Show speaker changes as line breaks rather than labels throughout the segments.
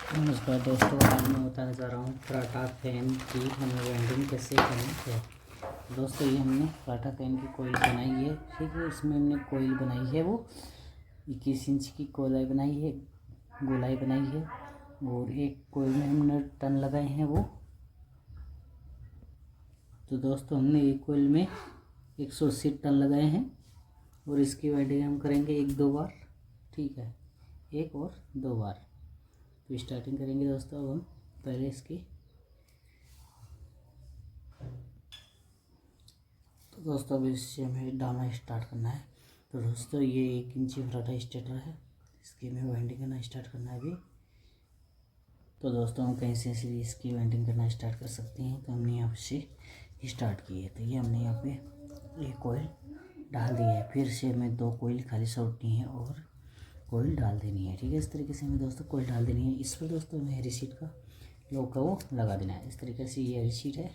नमस्कार दोस्तों, आज मैं बताने जा रहा हूँ फराटा फैन की हमें वेल्डिंग कैसे करनी है। दोस्तों, ये हमने फराटा फैन की कोयल बनाई है। ठीक है, इसमें हमने कोयल बनाई है वो 21 इंच की कोयल बनाई है, गोलाई बनाई है। और एक कोयल में हमने टन लगाए हैं वो। तो दोस्तों, हमने एक कोयल में 180 टन लगाए हैं और इसकी वेल्डिंग हम करेंगे 1-2 बार। ठीक है, 1 और 2 बार। तो स्टार्टिंग करेंगे दोस्तों। अब हम पहले इसकी तो दोस्तों अब इससे हमें डालना स्टार्ट करना है। तो दोस्तों, ये 1 इंची फराटा स्टार्टर है, इसकी हमें वाइंडिंग करना स्टार्ट करना है अभी। तो दोस्तों, हम कहीं से इसकी वाइंडिंग करना स्टार्ट कर सकते हैं। तो हमने यहाँ से स्टार्ट की है। तो ये हमने यहाँ पे एक कोयल डाल दी है। फिर से हमें 2 कोयल खाली छोड़नी है और कोयल डाल देनी है। ठीक है, इस तरीके से हमें दोस्तों कोयल डाल देनी है। इस पर दोस्तों हमें हेरी शीट का लॉक का वो लगा देना है। इस तरीके से ये हेरी शीट है,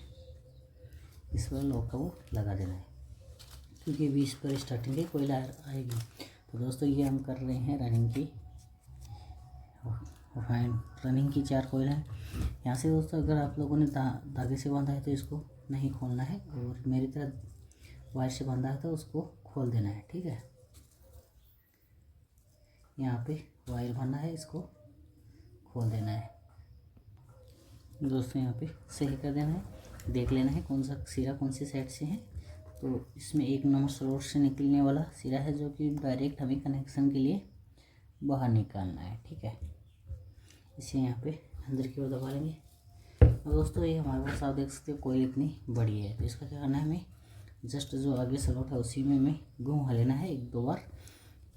इस पर लॉक का वो लगा देना है, क्योंकि अभी इस पर स्टार्टिंग की कोयल आएगी। तो दोस्तों, ये हम कर रहे हैं रनिंग की रनिंग की 4 कोयल हैं। यहाँ से दोस्तों, अगर आप लोगों ने धागे से बांधा है तो इसको नहीं खोलना है, और मेरी तरह वायर से बांधा है तो उसको खोल देना है। ठीक है, यहाँ पे वायर बांधा है, इसको खोल देना है। दोस्तों, यहाँ पे सही कर देना है, देख लेना है कौन सा सिरा कौन सी साइड से है। तो इसमें 1 नंबर स्लॉट से निकलने वाला सिरा है, जो कि डायरेक्ट हमें कनेक्शन के लिए बाहर निकालना है। ठीक है, इसे यहाँ पे अंदर की ओर दबा लेंगे। और दोस्तों, ये हमारे पास आप देख सकते हो कोयल इतनी बड़ी है। तो इसका क्या करना है, हमें जस्ट जो आगे स्लॉट है उसी में हमें घुमा लेना है 1-2 बार।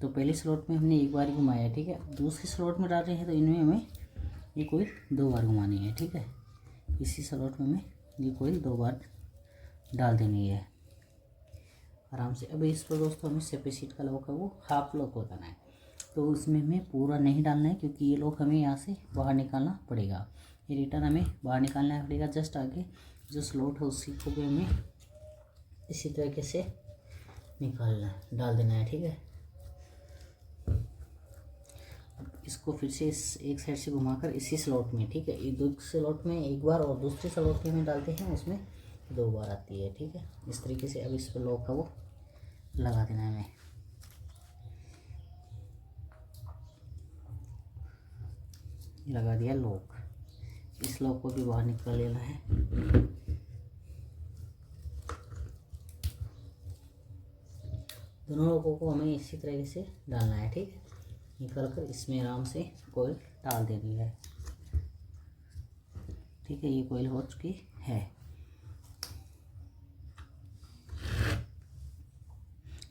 तो पहले स्लॉट में हमने 1 बार ही घुमाया है। ठीक है, दूसरी स्लॉट में डाल रहे हैं तो इनमें हमें ये कोयल 2 बार घुमानी है। ठीक है, इसी स्लॉट में हमें ये कोयल 2 बार डाल देनी है आराम से। अब इस पर दोस्तों हमें सेपरेट का लॉक है वो हाफ लॉक लगाना है। तो उसमें हमें पूरा नहीं डालना है, क्योंकि ये लॉक हमें यहाँ से बाहर निकालना पड़ेगा। ये रिटर्न हमें बाहर निकालना पड़ेगा। जस्ट आगे जो स्लॉट है उसी को भी हमें इसी तरीके से निकालना है, डाल देना है। ठीक है, इसको फिर से इस एक साइड से घुमाकर इसी स्लॉट में, ठीक है, ये 2 स्लॉट में 1 बार और दूसरे स्लॉट में हम डालते हैं, उसमें 2 बार आती है। ठीक है, इस तरीके से अब इस पर लॉक का वो लगा देना है हमें। लगा दिया लॉक। इस लॉक को भी बाहर निकाल लेना है। दोनों लॉकों को हमें इसी तरीके से डालना है। ठीक है, निकाल कर इसमें आराम से कोयल डाल देनी है। ठीक है, ये कोयल हो चुकी है।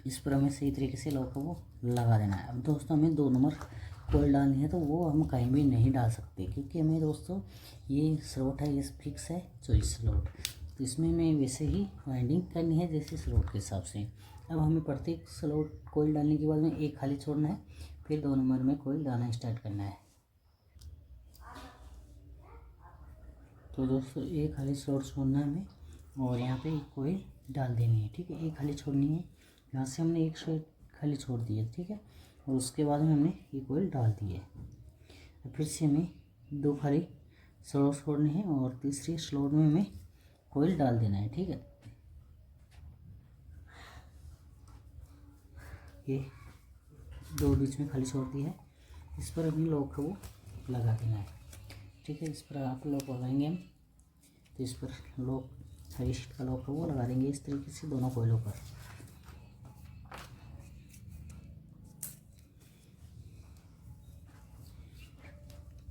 इस पर हमें सही तरीके से लॉक को लगा देना है। अब दोस्तों, हमें 2 नंबर कोयल डालनी है, तो वो हम कहीं भी नहीं डाल सकते, क्योंकि हमें दोस्तों ये स्लॉट है, ये फिक्स है 24 स्लॉट। तो इसमें हमें वैसे ही वाइंडिंग करनी है जैसे स्लॉट के हिसाब से। अब हमें प्रत्येक स्लॉट कोयल डालने के बाद में एक खाली छोड़ना है, फिर 2 नंबर में कोयल डालना स्टार्ट करना है। तो दोस्तों, एक खाली स्लॉट छोड़ना है हमें, और यहाँ पे एक कोयल डाल देनी है। ठीक है, एक खाली छोड़नी है। यहाँ से हमने एक स्लॉट खाली छोड़ दी है। ठीक है, और उसके बाद में हमने ये कोयल डाल दी है। फिर से हमें 2 खाली स्लॉट छोड़ने हैं और तीसरी स्लॉट में हमें कोयल डाल देना है। ठीक है, ये 2 बीच में खाली छोड़ दी है, इस पर हमें लॉक वो लगा देना है। ठीक है, इस पर आप लॉक लगाएंगे हम, तो इस पर लॉक हेरी शीट का लॉक वो लगा देंगे इस तरीके से दोनों कोयलों पर।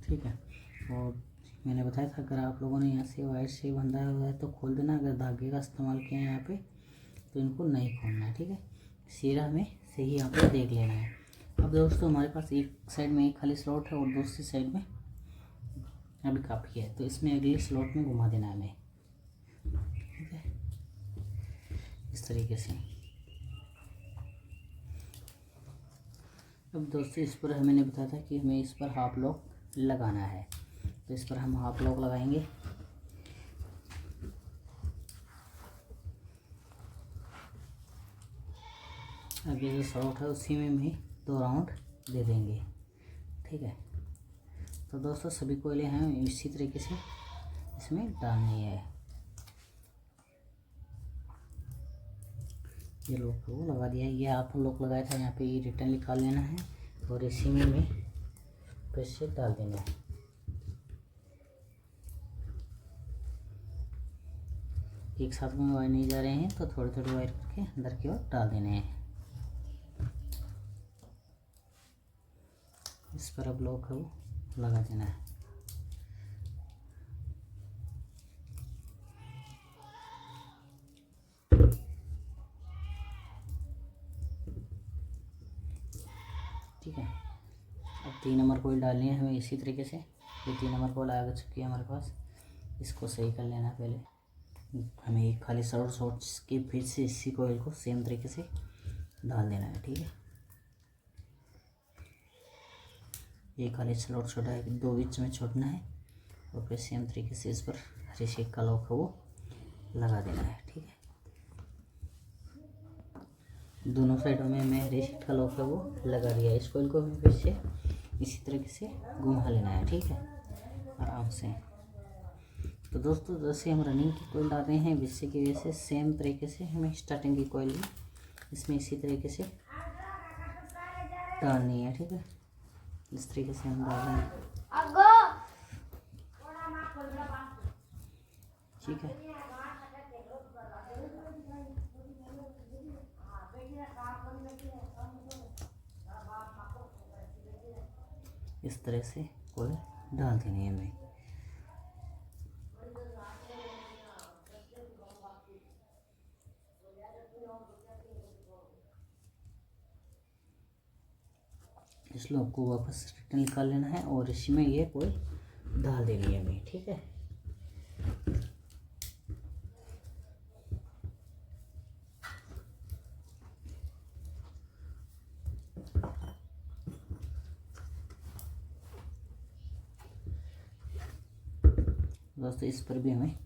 ठीक है, और मैंने बताया था अगर आप लोगों ने यहाँ से वायर से बंधा हुआ है तो खोल देना। अगर धागे का इस्तेमाल किया है यहाँ पे तो इनको नहीं खोलना है। ठीक है, सिरा में सही यहाँ पे देख लेना है। अब दोस्तों, हमारे पास एक साइड में एक खाली स्लॉट है और दूसरी साइड में अभी काफ़ी है, तो इसमें अगले स्लॉट में घुमा देना है हमें। ठीक है, इस तरीके से। अब दोस्तों, इस पर मैंने बताया था कि हमें इस पर हाफ लॉक लगाना है, तो इस पर हम हाफ लॉक लगाएंगे। अब ये जो स्लॉट है उसी में भी 2 राउंड दे देंगे। ठीक है, तो दोस्तों सभी कोयले हैं इसी तरीके से इसमें डालनी है। ये लॉक को लगा दिया है, ये आप लॉक लगाया था यहाँ पे, ये रिटर्न निकाल लेना है और इसी में फिर से डाल देना है। एक साथ में वायर नहीं जा रहे हैं तो थोड़े थोड़े वायर करके अंदर की ओर डाल देने हैं। इस पर अब लॉक है वो लगा देना है। ठीक है, अब 3 नंबर कोयल डालनी है हमें इसी तरीके से। ये 3 नंबर कोयल आ चुकी है हमारे पास, इसको सही कर लेना है। पहले हमें एक खाली शॉर्ट के फिर से इसी कोयल को सेम तरीके से डाल देना है। ठीक है, एक खाली स्लॉट छोटा है, 2 बीच में छोड़ना है और फिर सेम तरीके से इस पर हरी शेक का लॉक है वो लगा देना है। ठीक है, दोनों साइडों में मैं हरी शेक का लॉक है वो लगा दिया। इस कोयल को हमें फिर से इसी तरीके से घुमा लेना है। ठीक है, आराम से। तो दोस्तों जैसे हम रनिंग की कोयल डाल रहे हैं जिससे की वजह से सेम तरीके से हमें स्टार्टिंग की कोयल भी इसमें इसी तरीके से डालनी है। ठीक है, इस तरीके से हम डाल रहे हैं। ठीक है, इस तरह से कोयल डाल देनी है हमें। इस लॉक को वापस रिटर्न निकाल लेना है और इसमें ये कोयल डाल देनी है हमें। ठीक है, दोस्तों इस पर भी हमें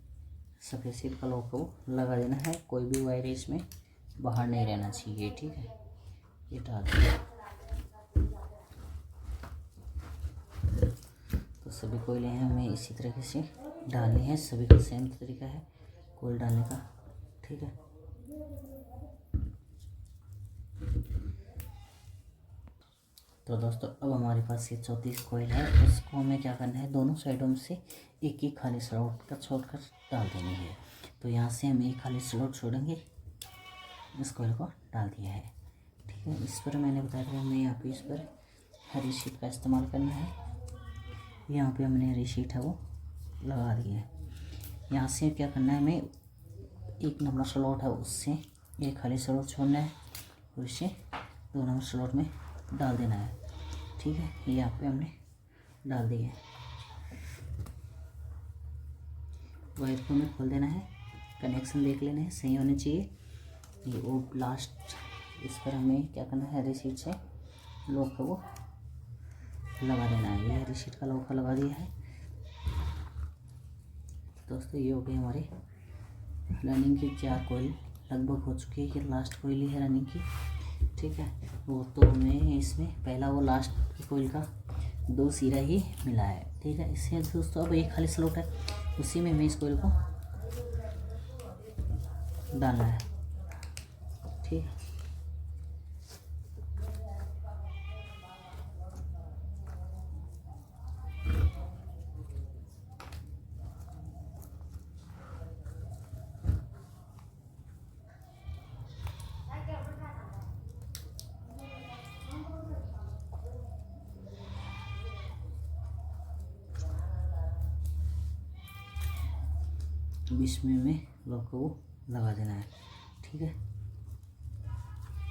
सफ़ेद सीट का लॉक को लगा देना है। कोई भी वायर इसमें बाहर नहीं रहना चाहिए। ठीक है, ये डाल देना। तो सभी कोयले हैं हमें इसी तरीके से डालनी है, सभी का सेम तरीका है कोयल डालने का। ठीक है, तो दोस्तों अब हमारे पास ये 34 कोयल है, इसको हमें क्या करना है, दोनों साइडों से एक एक खाली स्लॉट का छोड़कर डाल देनी है। तो यहाँ से हम एक खाली स्लॉट छोड़ेंगे, इस कोयल को डाल दिया है। ठीक है, इस पर मैंने बताया था हमें यहाँ पे इस पर हरी शीट का इस्तेमाल करना है। यहाँ पे हमने हरी शीट है वो लगा दी है। यहाँ से क्या करना है, हमें 1 नंबर स्लॉट है उससे एक खाली स्लॉट छोड़ना है और इसे 2 नंबर स्लॉट में डाल देना है। ठीक है, ये यहाँ पे हमने डाल दिया है। वायर को हमें खोल देना है, कनेक्शन देख लेना है सही होने चाहिए। ये वो लास्ट इस पर हमें क्या करना है, हरी शीट से लॉक का वो लगा देना है। ये हरी शीट का लॉक लगा दिया है। दोस्तों ये हो गई हमारी रनिंग की 4 कोयल लगभग हो चुकी है। कि लास्ट कोयल ही है रनिंग की। ठीक है, वो तो हमें इसमें पहला वो लास्ट की कोयल का 2 सिरा ही मिला है। ठीक है, इससे दोस्तों अब एक खाली स्लॉट है, उसी में हमें इस कोयल को डालना है। ठीक है, बीच में हमें लॉक को लगा देना है। ठीक है,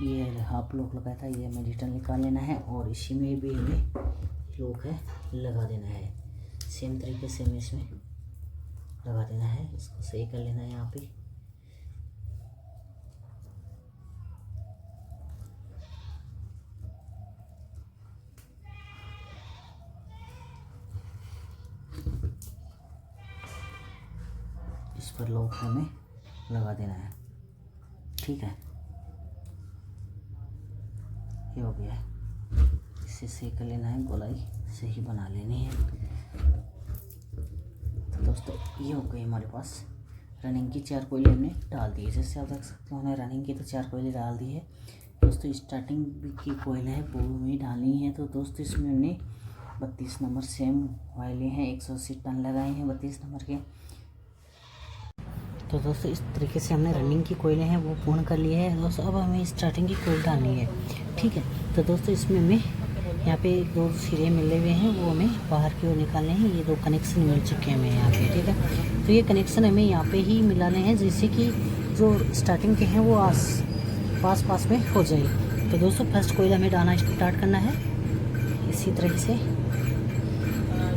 ये हाफ लॉक लगाया था, ये हमें रिटर्न निकाल लेना है और इसी में भी हमें लॉक है लगा देना है। सेम तरीके से हमें इसमें लगा देना है, इसको सही कर लेना है यहाँ पे। इस पर लॉक हमें लगा देना है। ठीक है, ये हो गया है, इसे सही कर लेना है, गोलाई ऐसे ही बना लेनी है। तो दोस्तों ये हो गई हमारे पास रनिंग की 4 कोयले हमने डाल दी है। जैसे आप देख सकते हो हमने रनिंग की तो 4 कोयले डाल दी है। दोस्तों स्टार्टिंग की कोयले है वो हमें डालनी है। तो दोस्तों इसमें हमने 32 नंबर सेम वाले हैं, 180 टन लगाए हैं 32 नंबर के। तो दोस्तों इस तरीके से हमने रनिंग की कोयले हैं वो पूर्ण कर लिए हैं। दोस्तों अब हमें स्टार्टिंग की कोयल डालनी है, ठीक है। तो दोस्तों इसमें हमें यहाँ पे 2 सिरे मिले हुए हैं, वो हमें बाहर की ओर निकालने हैं। ये 2 कनेक्शन मिल चुके हैं हमें यहाँ पे, ठीक है। तो ये कनेक्शन हमें यहाँ पे ही मिलाने हैं, जिससे कि जो स्टार्टिंग के हैं वो पास में हो जाए। तो दोस्तों फर्स्ट कोयला हमें डालना स्टार्ट करना है, इसी तरह से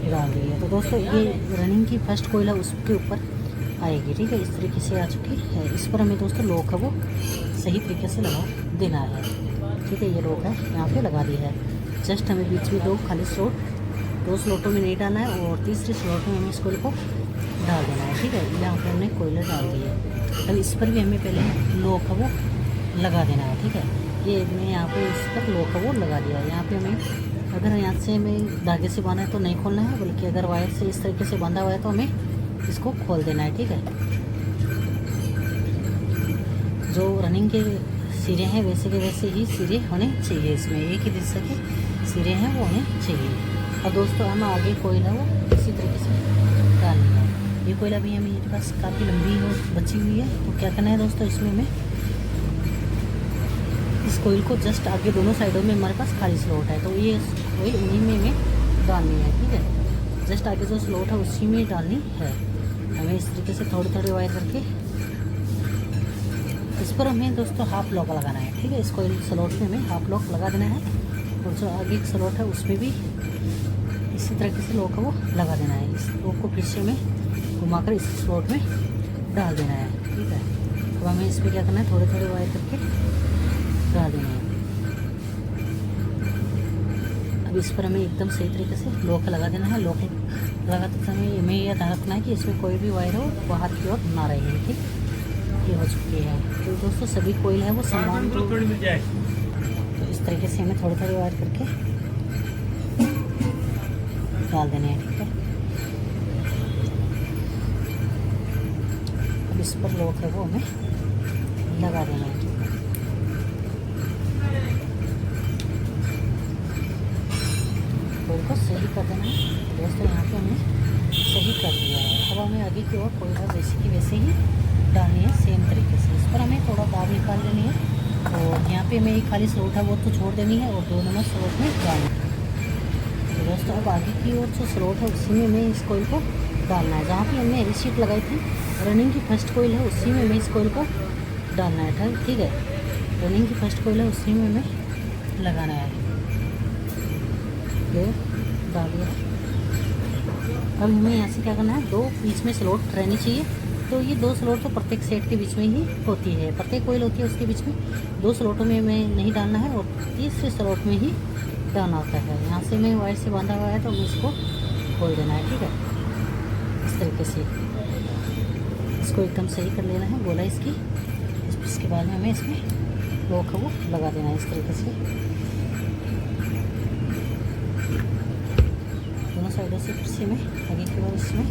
डाल दिया। तो दोस्तों ये रनिंग की फर्स्ट कोयला उसके ऊपर आएगी, ठीक है। इस तरीके से आ चुकी है। इस पर हमें दोस्तों लॉक है वो सही तरीके से लगा देना है, ठीक है। ये लॉक है यहाँ पे लगा दिया है। जस्ट हमें बीच में 2 खाली स्लॉट, 2 स्लॉटों में नहीं डालना है और तीसरे स्लॉट में हमें इस कोयले को डाल देना है, ठीक है। यहाँ पर हमने कोयला डाल दी है। अब इस पर भी हमें पहले लॉक है वो लगा देना है, ठीक है। ये मैं यहाँ पे इस पर लॉक है वो लगा दिया है। यहाँ पे हमें अगर यहाँ से हमें धागे से बांधा है तो नहीं खोलना है, बल्कि अगर वायर से इस तरीके से बांधा हुआ है तो हमें इसको खोल देना है, ठीक है। जो रनिंग के सिरे हैं वैसे के वैसे ही सिरे होने चाहिए, इसमें एक ही दिशा के सिरे हैं वो होने चाहिए। और दोस्तों हम आगे कोयला वो इसी तरीके से डालनी है। ये कोयला भी हमें मेरे पास काफ़ी लंबी और बची हुई है। तो क्या करना है दोस्तों, इसमें हमें इस कोयल को जस्ट आगे दोनों साइडों में हमारे पास खाली स्लॉट है, तो ये कोयल उन्हीं में हमें डालनी है, ठीक है। जस्ट आगे जो स्लॉट है उसी में डालनी है। हमें इस तरीके से थोड़ी थोड़ी वायर करके इस पर हमें दोस्तों हाफ लॉक लगाना है, ठीक है। इस कोयल स्लॉट में हमें हाफ लॉक लगा देना है और जो आगे एक स्लॉट है उसमें भी इसी तरीके से लॉक वो लगा देना है। इस लॉक को फिर से हमें घुमाकर इस स्लॉट में डाल देना है, ठीक है। तो हमें इसमें क्या करना है, थोड़े थोड़े वायर करके डाल देना है। अब इस पर हमें एकदम सही तरीके से लॉक लगा देना है। लॉक लगाते समय हमें यह ध्यान रखना है कि इसमें कोई भी वायर हो बाहर की ओर ना रहे, ठीक। ये हो चुकी है। तो दोस्तों सभी कोयल है वो समान तो इस तरीके से हमें थोड़ी थोड़ी वायर करके डाल देने हैं, ठीक है। अब इस पर लॉक है वो हमें लगा देना है, ठीक है। कोयल को सही कर देना है। दोस्तों यहाँ पे हमने सही कर दिया है। अब हमें आगे की ओर कोयल वैसे की वैसे ही डालनी है सेम तरीके से। इस पर हमें थोड़ा दाब निकाल देनी है और यहाँ पे हमें एक खाली स्लॉट है वो तो छोड़ देनी है और 2 नंबर स्लॉट में डालना है। तो दोस्तों अब आगे की ओर जो स्लॉट है उसी में हमें इस कोयल को डालना है। जहाँ पे हमने रिसीट लगाई थी रनिंग की फर्स्ट कोयल है उसी में हमें इस कोयल को डालना है, ठीक है। रनिंग की फर्स्ट कोयल है उसी में हमें लगाना है। ये डाल दिया। अब हमें यहाँ से क्या करना है, 2 बीच में स्लॉट रहनी चाहिए। तो ये 2 स्लॉट तो प्रत्येक सेट के बीच में ही होती है, प्रत्येक कोयल होती है उसके बीच में 2 स्लॉटों में हमें नहीं डालना है और तीसरे स्लॉट में ही डालना होता है। यहाँ से हमें वायर से बांधा हुआ है तो हमें इसको खोल देना है, ठीक है। इस तरीके से इसको एकदम सही कर लेना है गोला इसकी। इसके बाद में हमें इसमें लॉक वो लगा देना है इस तरीके से। दोनों साइडों से फिर से हमें आगे की ओर इसमें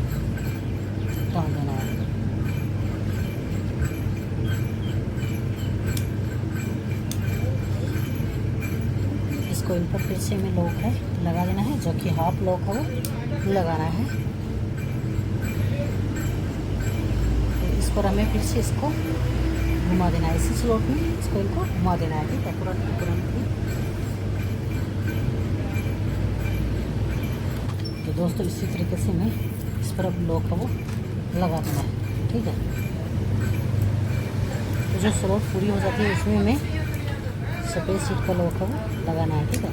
डाल देना है। इस कोयल पर फिर से हमें लॉक है लगा देना है, जो कि हाफ लॉक है वो लगाना है। तो इस पर हमें फिर से इसको घुमा देना है, इसी स्लॉट में इस कोयल को घुमा देना है, ठीक है। तुरंत तो दोस्तों इसी तरीके से हमें इस पर अब लॉक है वो लगा देना है, ठीक है। तो जो स्लॉट पूरी हो जाती है उसमें हमें सफ़ेद सीट का लॉक है वो लगाना है, ठीक है।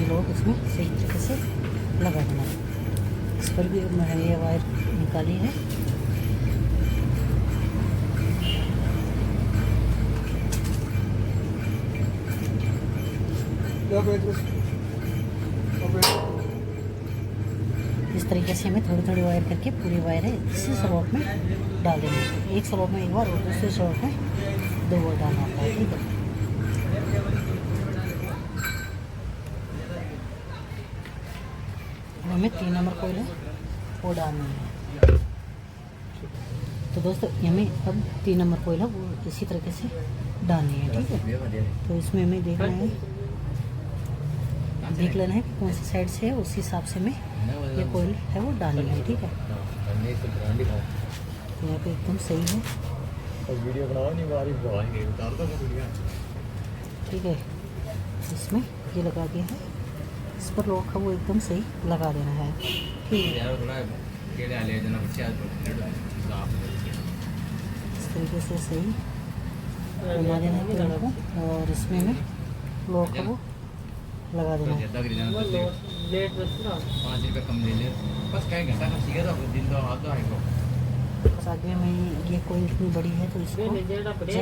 ये लॉक इसमें सही तरीके से लगा देना है। इस पर भी मैंने ये वायर निकाली है। इस तरीके से हमें थोड़ी थोड़ी वायर करके पूरी वायर है इसी स्लॉट में डाल देनी है। एक स्लॉट में एक बार और दूसरे स्लॉट में 2 बार डालना होता है, ठीक है। हमें 3 नंबर कोयल है वो डालनी है। तो दोस्तों हमें अब 3 नंबर कोयल है वो इसी तरीके से डालनी है, ठीक है। तो इसमें हमें देख लेना है कि कौन सी साइड से है, उस हिसाब से हमें ये कोयल है वो डालनी है, ठीक है। तो यहाँ पे एकदम सही है, ठीक है। इसमें ये लगा दिया है, इस पर लॉक है वो एकदम सही लगा देना है, ठीक है। इस तरीके से सही घुमा देना है पेड़ को और इसमें हमें लॉक है वो लगा देना है।
5 रुपये कम ले ले बस, क्या घंटा का सीखा था दिन तो आता है वो।
बस आगे में ये कोई इतनी बड़ी है तो इसको
वो क्या ले जाना पता नहीं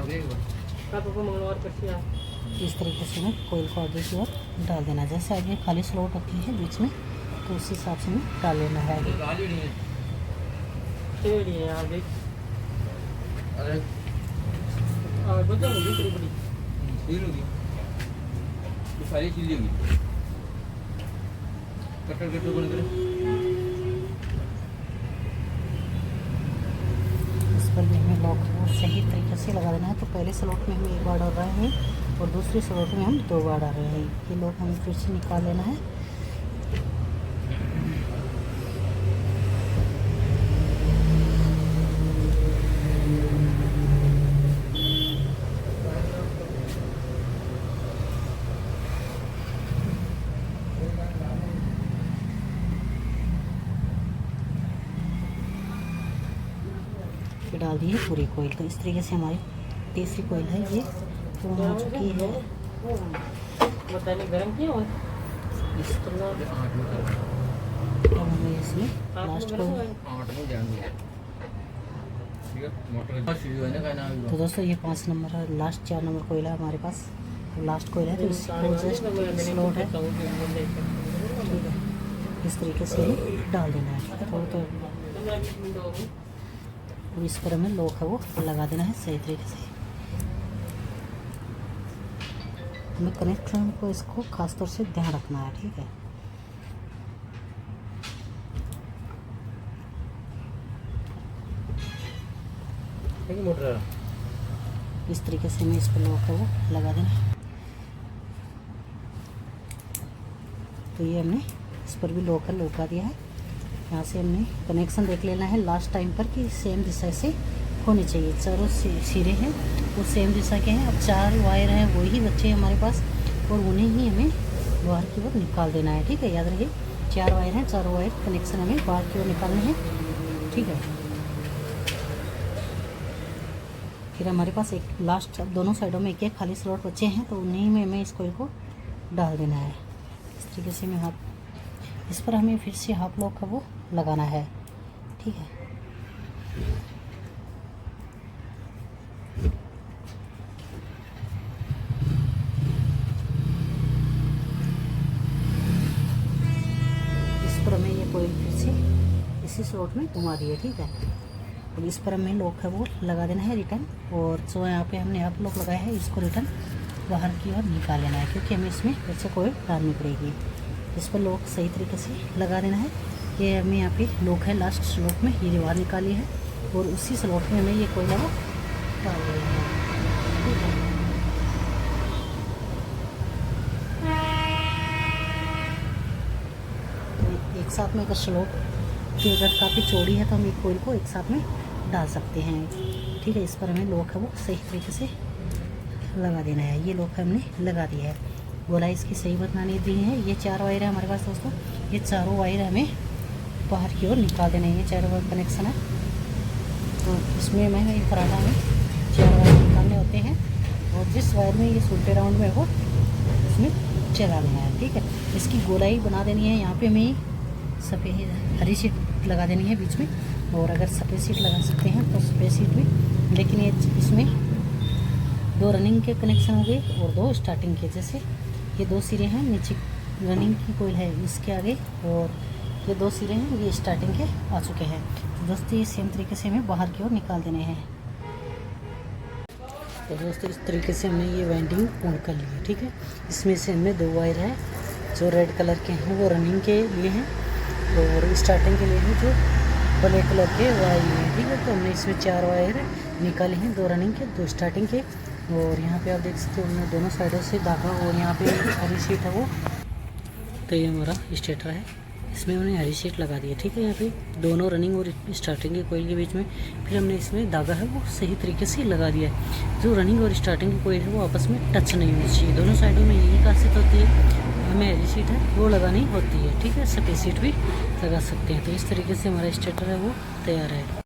है पापा यार
इस तरीके से हमें कोयल को आगे की ओर डाल देना है। जैसे आगे खाली स्लॉट होती है बीच में तो उस हिसाब से हमें डाल लेना है।
अरे सारी चीजें होगी कटर कटर बंद करें।
इस पर भी हमें लॉक सही तरीके से लगा देना है। तो पहले स्लॉट में हम एक बार डाल रहे हैं और दूसरे स्लॉट में हम 2 बार डाल रहे हैं। ये लॉक हमें फिर से निकाल लेना है। डाल दी है पूरी कोयल। तो इस तरीके से हमारी तीसरी कोयल है ये पूर्ण हो चुकी है। अब हमें इसमें लास्ट कोयल, तो दोस्तों ये 5 नंबर है, लास्ट 4 नंबर कोयल है हमारे पास। लास्ट कोयल है तो इसको जस्ट स्लॉट है, इस तरीके से डाल देना है। तो इस पर हमें लॉक है वो लगा देना है सही तरीके से। हमें कनेक्शन को इसको खास तौर से ध्यान रखना है, ठीक है। इस तरीके से हमें इस पर लॉक है वो लगा देना है। तो ये हमने इस पर भी लॉक लगा दिया है। यहाँ से हमने कनेक्शन देख लेना है लास्ट टाइम पर कि सेम दिशा से होनी चाहिए। चारों सिरे हैं वो सेम दिशा के हैं। अब 4 वायर हैं वही बच्चे हमारे पास और उन्हें ही हमें बाहर की ओर निकाल देना है, ठीक है। याद रखिए 4 वायर हैं, 4 वायर कनेक्शन हमें बाहर की ओर निकालने हैं, ठीक है। फिर हमारे पास एक लास्ट दोनों साइडों में एक खाली स्लॉट बचे हैं तो उन्हीं में हमें इस कोयल को डाल देना है। इस तरीके से मैं इस पर हमें फिर से हाफ लॉक का वो लगाना है, ठीक है। इस पर हमें ये कोयल फिर से इसी स्लॉट में घुमा दिए, ठीक है। अब इस पर हमें लॉक है वो लगा देना है रिटर्न, और जो यहाँ पे हमने हाफ लॉक लगाया है इसको रिटर्न बाहर की ओर निकाल लेना है, क्योंकि हमें इसमें फिर से कोयल डालनी पड़ेगी। इस पर लॉक सही तरीके से लगा देना है। ये हमें यहाँ पे लॉक है लास्ट स्लॉट में, ये बाहर निकाली है और उसी स्लॉट में हमें ये कोयला वो डाल देना है, ठीक है। तो एक साथ में अगर स्लॉट की अगर काफ़ी चौड़ी है तो हम एक कोयल को एक साथ में डाल सकते हैं, ठीक है। इस पर हमें लॉक है वो सही तरीके से लगा देना है। ये लॉक हमने लगा दिया है। गोलाई इसकी सही बताने दी है। ये 4 वायर है हमारे पास दोस्तों, ये चारों वायर हमें बाहर की ओर निकाल देना है। ये 4 वायर कनेक्शन है तो इसमें मैं ये पराठा में 4 वायर निकालने होते हैं और जिस वायर में ये सुल्टे राउंड में हो उसमें चला देना है, ठीक है। इसकी गोलाई बना देनी है। यहाँ पे हमें सफ़ेद हरी सीट लगा देनी है बीच में, और अगर सफ़ेद सीट लगा सकते हैं तो सफ़ेद सीट भी, लेकिन ये इसमें 2 रनिंग के कनेक्शन हो गए और 2 स्टार्टिंग के। जैसे ये 2 सिरे हैं, नीचे रनिंग की कोयल है इसके आगे, और ये 2 सिरे हैं ये स्टार्टिंग के आ चुके हैं। तो दोस्तों ये सेम तरीके से हमें बाहर की ओर निकाल देने हैं। तो दोस्तों इस तरीके से हमने ये वाइंडिंग पूर्ण कर ली है, ठीक है। इसमें से हमें 2 वायर है जो रेड कलर के हैं वो रनिंग के लिए हैं और स्टार्टिंग के लिए हैं जो ब्लैक कलर के वायर लिए हैं, ठीक है। तो हमने इसमें 4 वायर निकाले हैं, 2 रनिंग के 2 स्टार्टिंग के। और यहाँ पे आप देख सकते हो हमने दोनों साइडों से धागा और यहाँ पे हरी शीट है वो, तो ये हमारा स्टेटर है, इसमें हमने हरी शीट लगा दी है, ठीक है। यहाँ पे दोनों रनिंग और स्टार्टिंग के कोयल के बीच में फिर हमने इसमें धागा है वो सही तरीके से लगा दिया है। जो रनिंग और स्टार्टिंग की कोयल है वो आपस में टच नहीं होनी चाहिए। दोनों साइडों में यही खासियत होती है, हमें हरी शीट है वो लगानी होती है, ठीक है। सफ़ेद शीट भी लगा सकते हैं। तो इस तरीके से हमारा स्टेटर है वो तैयार है।